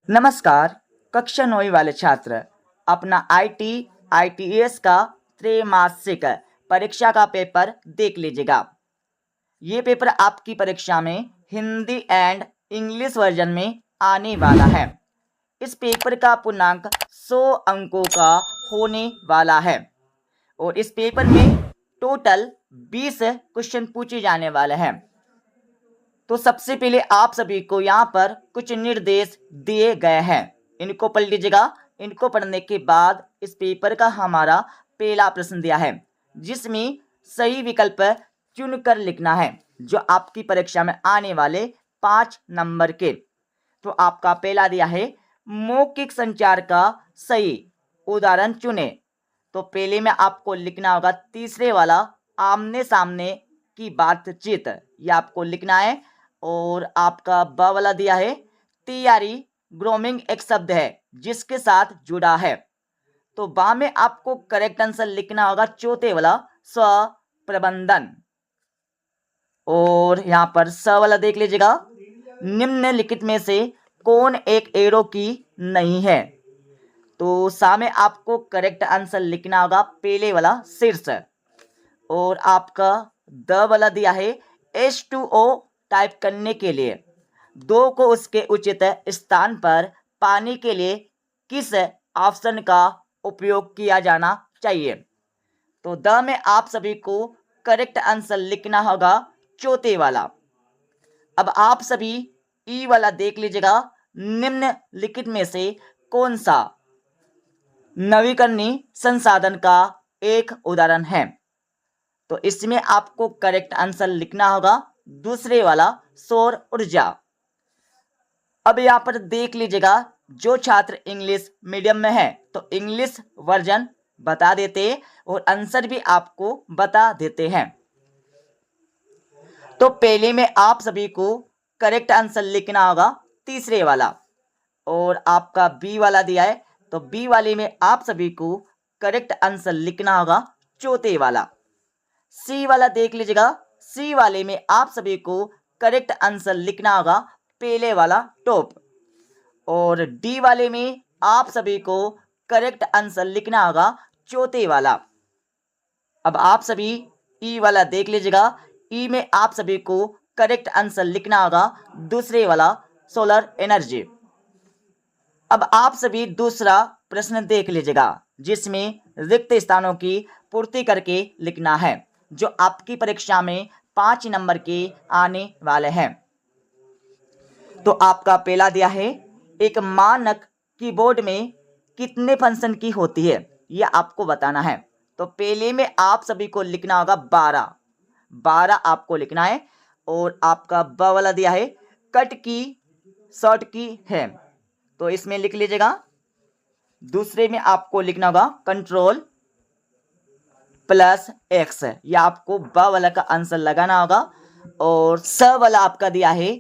नमस्कार। कक्षा 9 वाले छात्र अपना आईटीएस का त्रैमासिक परीक्षा का पेपर देख लीजिएगा। ये पेपर आपकी परीक्षा में हिंदी एंड इंग्लिश वर्जन में आने वाला है। इस पेपर का पूर्णांक 100 अंकों का होने वाला है और इस पेपर में टोटल 20 क्वेश्चन पूछे जाने वाले हैं। तो सबसे पहले आप सभी को यहाँ पर कुछ निर्देश दिए गए हैं, इनको पढ़ लीजिएगा। इनको पढ़ने के बाद इस पेपर का हमारा पहला प्रश्न दिया है जिसमें सही विकल्प चुनकर लिखना है जो आपकी परीक्षा में आने वाले 5 नंबर के। तो आपका पहला दिया है मौखिक संचार का सही उदाहरण चुने। तो पहले में आपको लिखना होगा तीसरे वाला आमने सामने की बातचीत, ये आपको लिखना है। और आपका ब वाला दिया है तैयारी, ग्रोमिंग एक शब्द है जिसके साथ जुड़ा है। तो बा में आपको करेक्ट आंसर लिखना होगा चौथे वाला स्व प्रबंधन। और यहां पर स वाला देख लीजिएगा, निम्नलिखित में से कौन एक एरो की नहीं है। तो सा में आपको करेक्ट आंसर लिखना होगा पहले वाला शीर्ष। और आपका द वाला दिया है H2O टाइप करने के लिए 2 को उसके उचित स्थान पर पाने के लिए किस ऑप्शन का उपयोग किया जाना चाहिए। तो द में आप सभी को करेक्ट आंसर लिखना होगा चौथे वाला। अब आप सभी ई वाला देख लीजिएगा, निम्नलिखित में से कौन सा नवीकरणीय संसाधन का एक उदाहरण है। तो इसमें आपको करेक्ट आंसर लिखना होगा दूसरे वाला सौर ऊर्जा। अब यहां पर देख लीजिएगा, जो छात्र इंग्लिश मीडियम में है तो इंग्लिश वर्जन बता देते हैं और आंसर भी आपको बता देते हैं। तो पहले में आप सभी को करेक्ट आंसर लिखना होगा तीसरे वाला। और आपका बी वाला दिया है तो बी वाले में आप सभी को करेक्ट आंसर लिखना होगा चौथे वाला। सी वाला देख लीजिएगा, सी वाले में आप सभी को करेक्ट आंसर लिखना होगा पहले वाला टॉप। और डी वाले में आप सभी को करेक्ट आंसर लिखना होगा चौथे वाला। अब आप सभी ई वाला देख लीजिएगा, ई में आप सभी को करेक्ट आंसर लिखना होगा दूसरे वाला सोलर एनर्जी। अब आप सभी दूसरा प्रश्न देख लीजिएगा जिसमें रिक्त स्थानों की पूर्ति करके लिखना है जो आपकी परीक्षा में 5 नंबर के आने वाले हैं। तो आपका पहला दिया है एक मानक कीबोर्ड में कितने फंक्शन की होती है, यह आपको बताना है। तो पहले में आप सभी को लिखना होगा 12 आपको लिखना है। और आपका ब वाला दिया है कट की शॉर्ट की है, तो इसमें लिख लीजिएगा। दूसरे में आपको लिखना होगा कंट्रोल प्लस एक्स, या आपको ब वाला का आंसर लगाना होगा। और स वाला आपका दिया है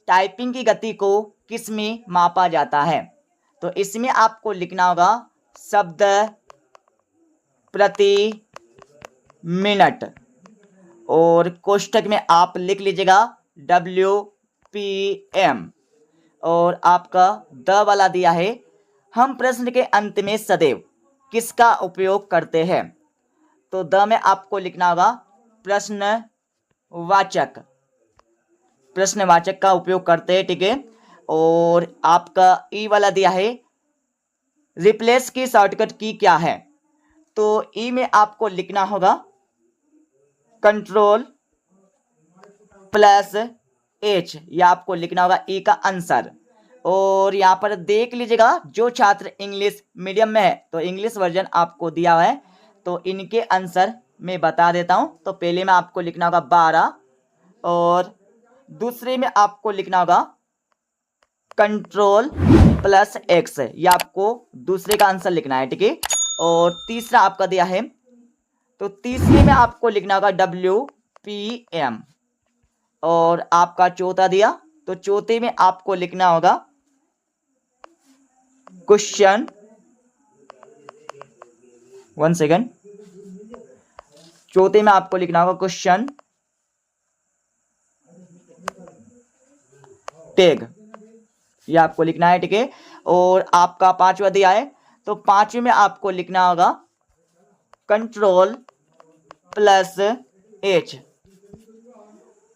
टाइपिंग की गति को किस में मापा जाता है, तो इसमें आपको लिखना होगा शब्द प्रति मिनट। और कोष्ठक में आप लिख लीजिएगा WPM। और आपका द वाला दिया है हम प्रश्न के अंत में सदैव किसका उपयोग करते हैं। तो द में आपको लिखना होगा प्रश्नवाचक का उपयोग करते हैं, ठीक है। और आपका ई वाला दिया है रिप्लेस की शॉर्टकट की क्या है। तो ई में आपको लिखना होगा कंट्रोल प्लस H, या आपको लिखना होगा ई का आंसर। और यहाँ पर देख लीजिएगा, जो छात्र इंग्लिश मीडियम में है तो इंग्लिश वर्जन आपको दिया हुआ है, तो इनके आंसर मैं बता देता हूँ। तो पहले में आपको लिखना होगा 12 और दूसरे में आपको लिखना होगा कंट्रोल प्लस एक्स, या आपको दूसरे का आंसर लिखना है, ठीक है। और तीसरा आपका दिया है तो तीसरे में आपको लिखना होगा WPM। और आपका चौथा दिया तो चौथे में आपको लिखना होगा क्वेश्चन, 1 सेकेंड, चौथे में आपको लिखना होगा क्वेश्चन टैग, ये आपको लिखना है, ठीक है। और आपका पांचवा दिया है, तो पांचवे में आपको लिखना होगा कंट्रोल प्लस एच।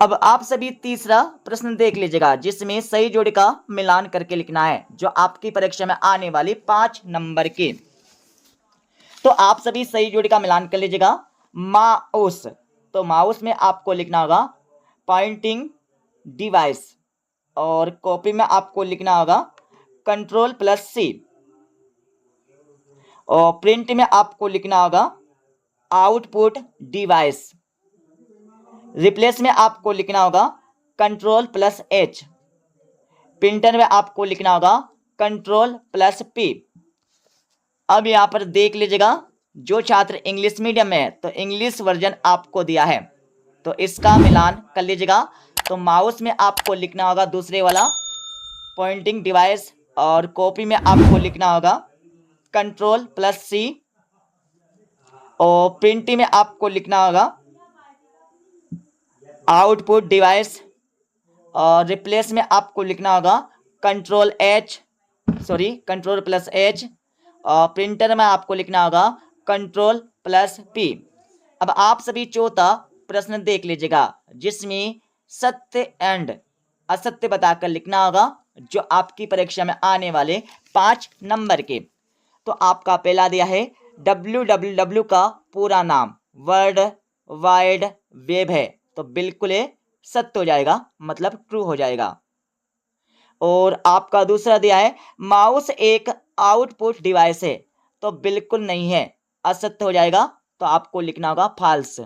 अब आप सभी तीसरा प्रश्न देख लीजिएगा, जिसमें सही जोड़ी का मिलान करके लिखना है, जो आपकी परीक्षा में आने वाली 5 नंबर की। तो आप सभी सही जोड़ी का मिलान कर लीजिएगा। माउस, तो माउस में आपको लिखना होगा पॉइंटिंग डिवाइस, और कॉपी में आपको लिखना होगा कंट्रोल प्लस सी, और प्रिंट में आपको लिखना होगा आउटपुट डिवाइस। रिप्लेस में आपको लिखना होगा कंट्रोल प्लस एच। प्रिंटर में आपको लिखना होगा कंट्रोल प्लस पी। अब यहां पर देख लीजिएगा, जो छात्र इंग्लिश मीडियम में है तो इंग्लिश वर्जन आपको दिया है, तो इसका मिलान कर लीजिएगा। तो माउस में आपको लिखना होगा दूसरे वाला पॉइंटिंग डिवाइस, और कॉपी में आपको लिखना होगा कंट्रोल प्लस सी, और प्रिंट में आपको लिखना होगा आउटपुट डिवाइस, और रिप्लेस में आपको लिखना होगा कंट्रोल प्लस एच, और प्रिंटर में आपको लिखना होगा कंट्रोल प्लस पी। अब आप सभी चौथा प्रश्न देख लीजिएगा, जिसमें सत्य एंड असत्य बताकर लिखना होगा, जो आपकी परीक्षा में आने वाले 5 नंबर के। तो आपका पहला दिया है www का पूरा नाम वर्ल्ड वाइड वेब है, तो बिल्कुल ये सत्य हो जाएगा, मतलब ट्रू हो जाएगा। और आपका दूसरा दिया है माउस एक आउटपुट डिवाइस है, तो बिल्कुल नहीं है, असत्य हो जाएगा, तो आपको लिखना होगा फॉल्स।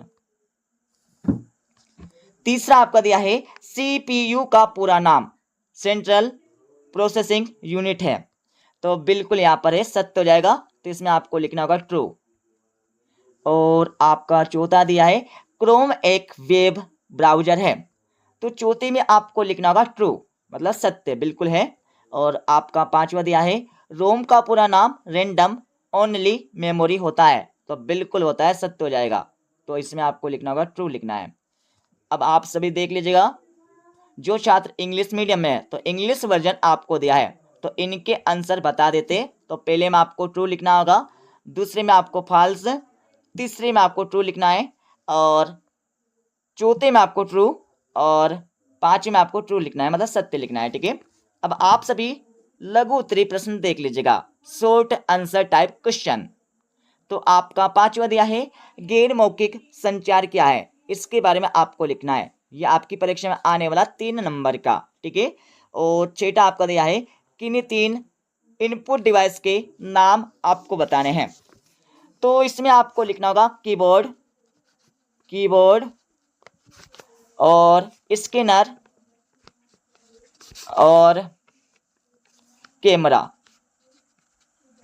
तीसरा आपका दिया है सीपीयू का पूरा नाम सेंट्रल प्रोसेसिंग यूनिट है, तो बिल्कुल यहां पर है, सत्य हो जाएगा, तो इसमें आपको लिखना होगा ट्रू। और आपका चौथा दिया है क्रोम एक वेब ब्राउजर है, तो चौथे में आपको लिखना होगा ट्रू, मतलब सत्य, बिल्कुल है। और आपका पांचवा दिया है रोम का पूरा नाम रैंडम ओनली मेमोरी होता है, तो बिल्कुल होता है, सत्य हो जाएगा, तो इसमें आपको लिखना होगा ट्रू लिखना है। अब आप सभी देख लीजिएगा, जो छात्र इंग्लिश मीडियम में है तो इंग्लिश वर्जन आपको दिया है, तो इनके आंसर बता देते। तो पहले में आपको ट्रू लिखना होगा, दूसरे में आपको फॉल्स, तीसरे में आपको ट्रू लिखना है, और चौथे में आपको ट्रू, और पांचवें में आपको ट्रू लिखना है, मतलब सत्य लिखना है, ठीक है। अब आप सभी लघु उत्तरीय प्रश्न देख लीजिएगा, शॉर्ट आंसर टाइप क्वेश्चन। तो आपका पांचवा दिया है गैर मौखिक संचार क्या है, इसके बारे में आपको लिखना है, यह आपकी परीक्षा में आने वाला 3 नंबर का, ठीक है। और छठा आपका दिया है किन्हीं 3 इनपुट डिवाइस के नाम आपको बताने हैं, तो इसमें आपको लिखना होगा कीबोर्ड और स्कैनर और कैमरा,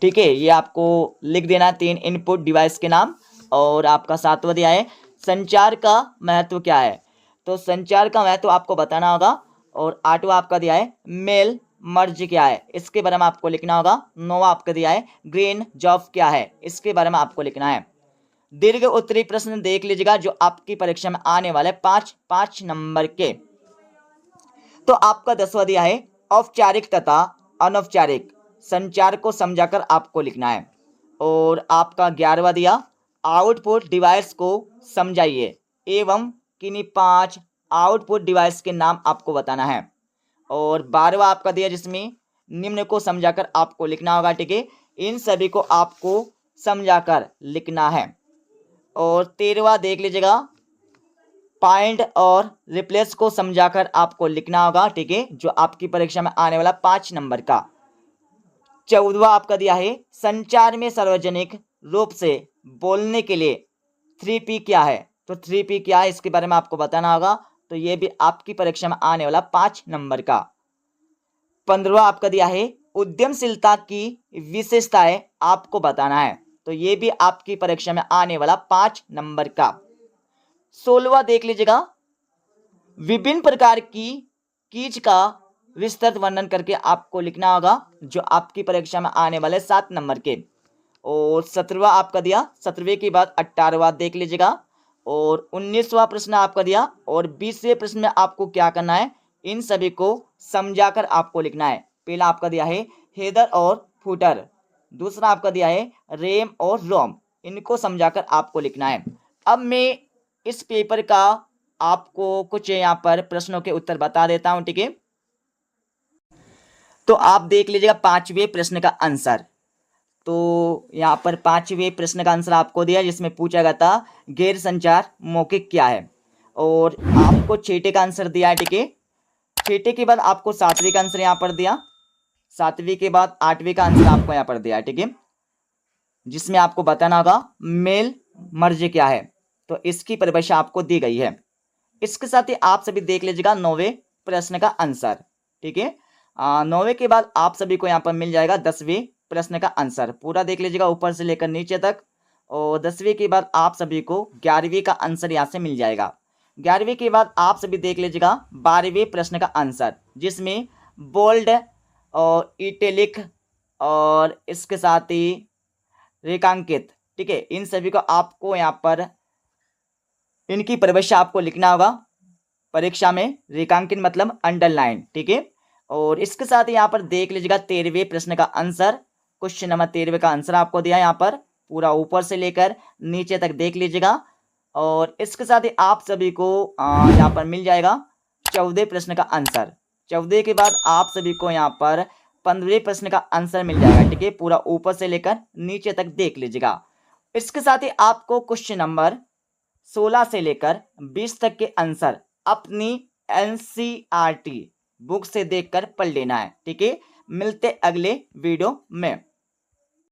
ठीक है, ये आपको लिख देना 3 इनपुट डिवाइस के नाम। और आपका सातवां दिया है संचार का महत्व क्या है, तो संचार का महत्व आपको बताना होगा। और आठवां आपका दिया है मेल मर्ज क्या है, इसके बारे में आपको लिखना होगा। नौवां आपका दिया है ग्रीन जॉब क्या है, इसके बारे में आपको लिखना है। दीर्घ उत्तरीय प्रश्न देख लीजिएगा, जो आपकी परीक्षा में आने वाले 5 नंबर के। तो आपका 10वां दिया है औपचारिक तथा अनौपचारिक संचार को समझाकर आपको लिखना है। और आपका 11वां दिया आउटपुट डिवाइस को समझाइए एवं किन्हीं 5 आउटपुट डिवाइस के नाम आपको बताना है। और 12वां आपका दिया, जिसमें निम्न को समझाकर आपको लिखना होगा, ठीक है, इन सभी को आपको समझाकर लिखना है। और 13वां देख लीजिएगा पॉइंट और रिप्लेस को समझाकर आपको लिखना होगा, ठीक है, जो आपकी परीक्षा में आने वाला 5 नंबर का। 14वां आपका दिया है संचार में सार्वजनिक रूप से बोलने के लिए 3P क्या है, तो 3P क्या है, इसके बारे में आपको बताना होगा, तो ये भी आपकी परीक्षा में आने वाला 5 नंबर का। 15वां आपका दिया है उद्यमशीलता की विशेषताएं आपको बताना है, तो ये भी आपकी परीक्षा में आने वाला 5 नंबर का। 16वां देख लीजिएगा विभिन्न प्रकार की कीज का विस्तृत वर्णन करके आपको लिखना होगा, जो आपकी परीक्षा में आने वाले 7 नंबर के। और 17वां आपका दिया, 17वें के बाद 18वां देख लीजिएगा। और 19वां प्रश्न आपका दिया, और 20वें प्रश्न में आपको क्या करना है, इन सभी को समझाकर आपको लिखना है। पहला आपका दिया है हेडर और फुटर। दूसरा आपका दिया है रेम और रोम। इनको समझाकर आपको लिखना है। अब मैं इस पेपर का आपको कुछ यहाँ पर प्रश्नों के उत्तर बता देता हूं, ठीक है। तो आप देख लीजिएगा 5वें प्रश्न का आंसर। तो यहाँ पर 5वें प्रश्न का आंसर आपको दिया, जिसमें पूछा गया था गैर संचार मौखिक क्या है, और आपको 6 का आंसर दिया है, ठीक है। 6 के बाद आपको 7वीं का आंसर यहाँ पर दिया, 7वीं के बाद 8वीं का आंसर आपको यहाँ पर दिया है, ठीक है, जिसमें आपको बताना होगा मेल मर्ज क्या है। तो इसकी परिभाषा आपको दी गई है। इसके साथ ही आप सभी देख लीजिएगा 9वें प्रश्न का आंसर, ठीक है। 9वें के बाद आप सभी को यहाँ पर मिल जाएगा 10वें प्रश्न का आंसर। पूरा देख लीजिएगा ऊपर से लेकर नीचे तक। और 10वीं के बाद आप सभी को 11वीं का आंसर यहाँ से मिल जाएगा। 11वीं के बाद आप सभी देख लीजिएगा 12वें प्रश्न का आंसर, जिसमें बोल्ड और इटैलिक और इसके साथ ही रेखांकित, ठीक है, इन सभी को आपको यहाँ पर इनकी परिभाषा आपको लिखना होगा परीक्षा में। रेखांकन मतलब अंडरलाइन, ठीक है। और इसके साथ ही यहाँ पर देख लीजिएगा 13वें प्रश्न का आंसर, क्वेश्चन नंबर 13 का आंसर आपको दिया है यहाँ पर, पूरा ऊपर से लेकर नीचे तक देख लीजिएगा। और इसके साथ ही आप सभी को यहाँ पर मिल जाएगा 14वें प्रश्न का आंसर। 14 के बाद आप सभी को यहाँ पर 15वें प्रश्न का आंसर मिल जाएगा, ठीक है, पूरा ऊपर से लेकर नीचे तक देख लीजिएगा। इसके साथ ही आपको क्वेश्चन नंबर 16 से लेकर 20 तक के आंसर अपनी एनसीईआरटी बुक से देखकर पढ़ लेना है, ठीक है। मिलते अगले वीडियो में।